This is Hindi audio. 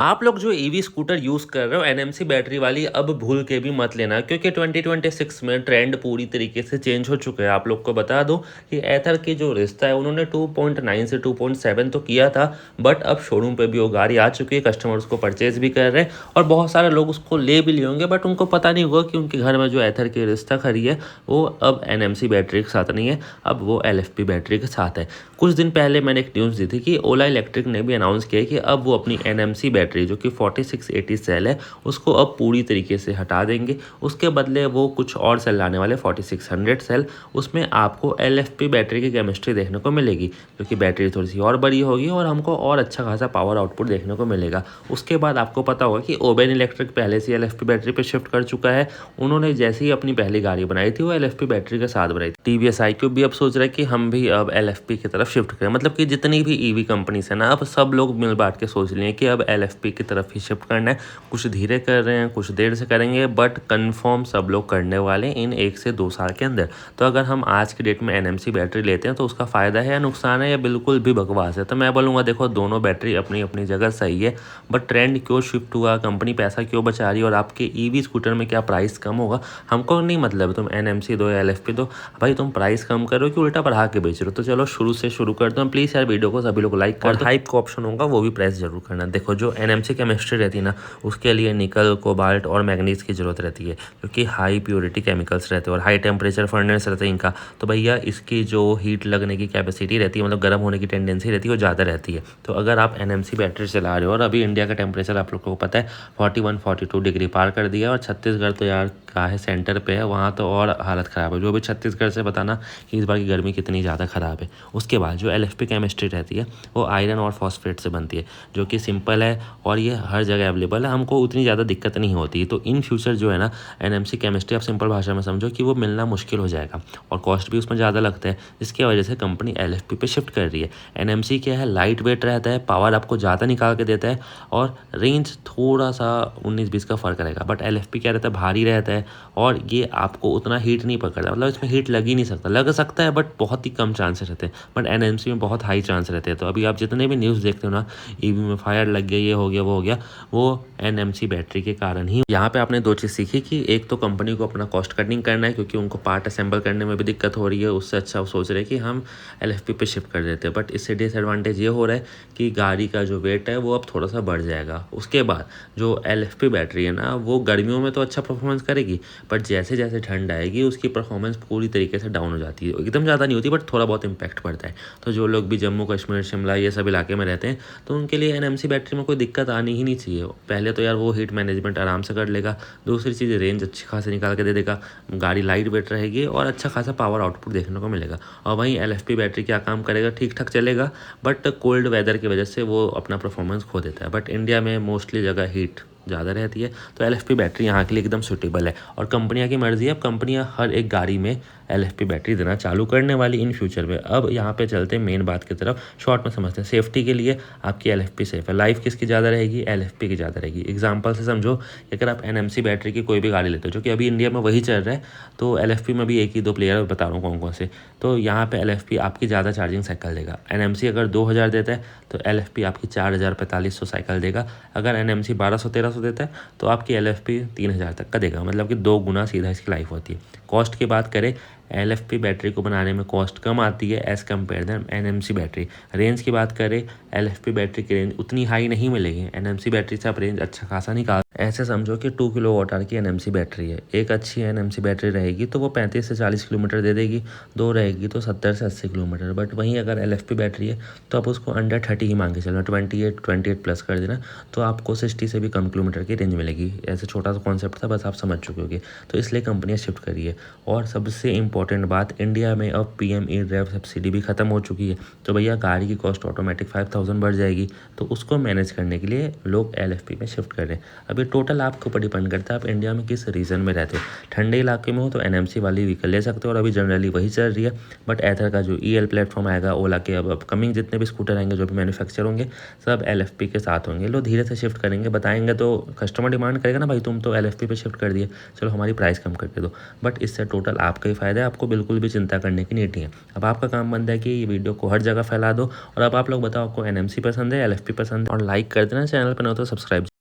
आप लोग जो ईवी स्कूटर यूज़ कर रहे हो एनएमसी बैटरी वाली, अब भूल के भी मत लेना, क्योंकि 2026 में ट्रेंड पूरी तरीके से चेंज हो चुका है। आप लोग को बता दूं कि एथर की जो रिश्ता है उन्होंने 2.9 से 2.7 तो किया था, बट अब शोरूम पे भी वो गाड़ी आ चुकी है, कस्टमर्स को परचेज भी कर रहे हैं और बहुत सारे लोग उसको ले भी लिए होंगे, बट उनको पता नहीं होगा कि उनके घर में जो एथर की रिश्ता खड़ी है वो अब एनएमसी बैटरी के साथ नहीं है, अब वो एलएफपी बैटरी के साथ है। कुछ दिन पहले मैंने एक न्यूज़ दी थी कि ओला इलेक्ट्रिक ने भी अनाउंस किया कि अब वो अपनी एनएमसी बैटरी जो कि 4680 सेल है उसको अब पूरी तरीके से हटा देंगे। उसके बदले वो कुछ और सेल लाने वाले 4600 सेल, उसमें आपको एलएफपी बैटरी की केमिस्ट्री देखने को मिलेगी, क्योंकि बैटरी थोड़ी सी और बड़ी होगी और हमको और अच्छा खासा पावर आउटपुट देखने को मिलेगा। उसके बाद आपको पता होगा कि ओबेन इलेक्ट्रिक पहले से एलएफपी बैटरी पर शिफ्ट कर चुका है। उन्होंने जैसे ही अपनी पहली गाड़ी बनाई थी वो एलएफपी बैटरी के साथ बनाई थी। टीवीएस iQube भी अब सोच रहा है कि हम भी अब एलएफपी की तरफ शिफ्ट करें, मतलब कि जितनी भी ईवी कंपनीज है ना, अब सब लोग मिल बांट के सोच लिए कि अब एलएफपी की तरफ ही शिफ्ट करना है। कुछ धीरे कर रहे हैं, कुछ देर से करेंगे, बट कंफर्म सब लोग करने वाले इन 1 से 2 साल के अंदर। तो अगर हम आज की डेट में एनएमसी बैटरी लेते हैं तो उसका फ़ायदा है या नुकसान है या बिल्कुल भी बकवास है? तो मैं बोलूँगा देखो, दोनों बैटरी अपनी अपनी जगह सही है, बट ट्रेंड क्यों शिफ्ट हुआ, कंपनी पैसा क्यों बचा रही है और आपके ईवी स्कूटर में क्या प्राइस कम होगा, हमको नहीं मतलब। तुम एनएमसी दो या एलएफपी दो, भाई तुम प्राइस कम करो कि उल्टा बढ़ा के बेच रहे हो। तो चलो शुरू से शुरू करते हैं। प्लीज़ यार वीडियो को सभी लोग लाइक कर दो, हाइप का ऑप्शन होगा वो भी प्रेस जरूर करना। देखो, जो एनएमसी केमिस्ट्री रहती है ना, उसके लिए निकल, कोबाल्ट और मैग्नीज की जरूरत रहती है, क्योंकि हाई प्योरिटी केमिकल्स रहते हैं और हाई टेम्परेचर फर्नेस रहते हैं इनका। तो भैया इसकी जो हीट लगने की कैपेसिटी रहती है, मतलब गर्म होने की टेंडेंसी रहती है, वो ज़्यादा रहती है। तो अगर आप एनएमसी बैटरी चला रहे हो और अभी इंडिया का टेम्परेचर आप लोग को पता है 41-42 डिग्री पार कर दिया, और छत्तीसगढ़ तो यार का है सेंटर पे है, वहाँ तो और हालत ख़राब है। जो भी छत्तीसगढ़ से बताना कि इस बार की गर्मी कितनी ज़्यादा ख़राब है। उसके बाद जो एलएफपी केमिस्ट्री रहती है वो आयरन और फॉस्फेट से बनती है, जो कि सिंपल है और ये हर जगह अवेलेबल है, हमको उतनी ज़्यादा दिक्कत नहीं होती। तो इन फ्यूचर जो है ना, एनएमसी केमिस्ट्री आप सिंपल भाषा में समझो कि वो मिलना मुश्किल हो जाएगा और कॉस्ट भी उसमें ज़्यादा लगता है, जिसकी वजह से कंपनी एलएफपी पे शिफ्ट कर रही है। एनएमसी क्या है, लाइट वेट रहता है, पावर आपको ज़्यादा निकाल के देता है और रेंज थोड़ा सा 19-20 का फ़र्क रहेगा। बट एलएफपी क्या रहता है, भारी रहता है और ये आपको उतना हीट नहीं पकड़ता, मतलब इसमें हीट लग ही नहीं सकता, लग सकता है बट बहुत ही कम चांसेस रहते हैं। बट एनएमसी में बहुत हाई चांस रहते हैं। तो अभी आप जितने भी न्यूज़ देखते हो ना, ईवी में फायर लग गया, ये हो गया, वो हो गया, वो एनएमसी बैटरी के कारण ही। यहाँ पे आपने दो चीज़ सीखी कि एक तो कंपनी को अपना कॉस्ट कटिंग करना है, क्योंकि उनको पार्ट असेंबल करने में भी दिक्कत हो रही है। उससे अच्छा वो सोच रहे हैं कि हम एलएफपी पे शिफ्ट कर देते हैं। बट इससे डिसएडवांटेज ये हो रहा है कि गाड़ी का जो वेट है वो अब थोड़ा सा बढ़ जाएगा। उसके बाद जो एलएफपी बैटरी है ना, वो गर्मियों में तो अच्छा परफॉर्मेंस करेगी, बट जैसे जैसे ठंड आएगी उसकी परफॉर्मेंस पूरी तरीके से डाउन हो जाती है। एकदम ज़्यादा नहीं होती, बट थोड़ा बहुत इम्पैक्ट पड़ता है। तो जो लोग भी जम्मू कश्मीर, शिमला, ये सब इलाके में रहते हैं, तो उनके लिए एनएमसी बैटरी में कोई दिक्कत आनी ही नहीं चाहिए। पहले तो यार वो हीट मैनेजमेंट आराम से कर लेगा, दूसरी चीज़ रेंज अच्छी खासी निकाल के दे देगा, गाड़ी लाइट वेट रहेगी और अच्छा खासा पावर आउटपुट देखने को मिलेगा। और वहीं एलएफपी बैटरी क्या काम करेगा, ठीक ठाक चलेगा, बट कोल्ड वेदर की वजह से वो अपना परफॉर्मेंस खो देता है। बट इंडिया में मोस्टली जगह हीट ज़्यादा रहती है, तो एलएफपी बैटरी यहाँ के लिए एकदम सूटेबल है। और कंपनियाँ की मर्ज़ी है, अब कंपनियाँ हर एक गाड़ी में एलएफपी बैटरी देना चालू करने वाली इन फ्यूचर में। अब यहाँ पे चलते हैं मेन बात की तरफ, शॉर्ट में समझते हैं। सेफ्टी के लिए आपकी एलएफपी सेफ है, लाइफ किसकी ज़्यादा रहेगी, एलएफपी की ज़्यादा रहेगी। एग्जांपल से समझो, अगर आप एनएमसी बैटरी की कोई भी गाड़ी लेते हो, जो कि अभी इंडिया में वही चल रहा है, तो एलएफपी में भी एक ही दो प्लेयर बता रहा हूँ कौन कौन से। तो यहाँ पे एलएफपी आपकी ज़्यादा चार्जिंग साइकिल देगा। एनएमसी अगर 2000 देता है तो एलएफपी आपकी 4000-4500 साइकिल देगा। अगर एनएमसी 1200-1300 देता है तो आपकी एलएफपी 3000 तक का देगा, मतलब कि 2 गुना सीधा इसकी लाइफ होती है। कॉस्ट की बात करें, एलएफपी बैटरी को बनाने में कॉस्ट कम आती है as compare than NMC battery. Range की बात करें, एलएफपी बैटरी की रेंज उतनी हाई नहीं मिलेगी, एनएमसी बैटरी से आप रेंज अच्छा खासा निकाल। ऐसे समझो कि 2 किलोवाट आवर की एनएमसी बैटरी है, एक अच्छी एनएमसी बैटरी रहेगी तो वो 35 से 40 किलोमीटर दे देगी, 2 रहेगी तो 70 से 80 किलोमीटर। बट वहीं अगर एलएफपी बैटरी है तो आप उसको अंडर 30 ही मान के चलना, 28 प्लस कर देना, तो आपको 60 से भी कम किलोमीटर की रेंज मिलेगी। ऐसे छोटा सा कॉन्सेप्ट था, बस आप समझ चुके होगे। तो इसलिए कंपनियाँ शिफ्ट करी है। और सबसे इंपॉर्टेंट बात, इंडिया में अब पीएम ड्राइव सब्सिडी भी खत्म हो चुकी है, तो भैया गाड़ी की कॉस्ट ऑटोमेटिक 5000 बढ़ जाएगी। तो उसको मैनेज करने के लिए लोग एलएफपी में शिफ्ट कर रहे हैं। अभी क्योंकि टोटल आपके ऊपर डिपेंड करता है आप इंडिया में किस रीजन में रहते हो। ठंडे इलाके में हो तो एनएमसी वाली व्हीकल ले सकते हो और अभी जनरली वही चल रही है। बट एथर का जो ईएल प्लेटफॉर्म आएगा, ओला के अब अपकमिंग जितने भी स्कूटर आएंगे जो भी मैन्युफैक्चर होंगे सब एलएफपी के साथ होंगे। लोग धीरे से शिफ्ट करेंगे, बताएंगे तो कस्टमर डिमांड करेगा ना, भाई तुम तो एलएफपी पे शिफ्ट कर दिए, चलो हमारी प्राइस कम करके दो। बट इससे टोटल आपका ही फायदा है, आपको बिल्कुल भी चिंता करने की नीड नहीं है। अब आपका काम बनता है कि ये वीडियो को हर जगह फैला दो। और अब आप लोग बताओ आपको एनएमसी पसंद है, एलएफपी पसंद है, और लाइक कर देना, चैनल पर ना हो तो सब्सक्राइब।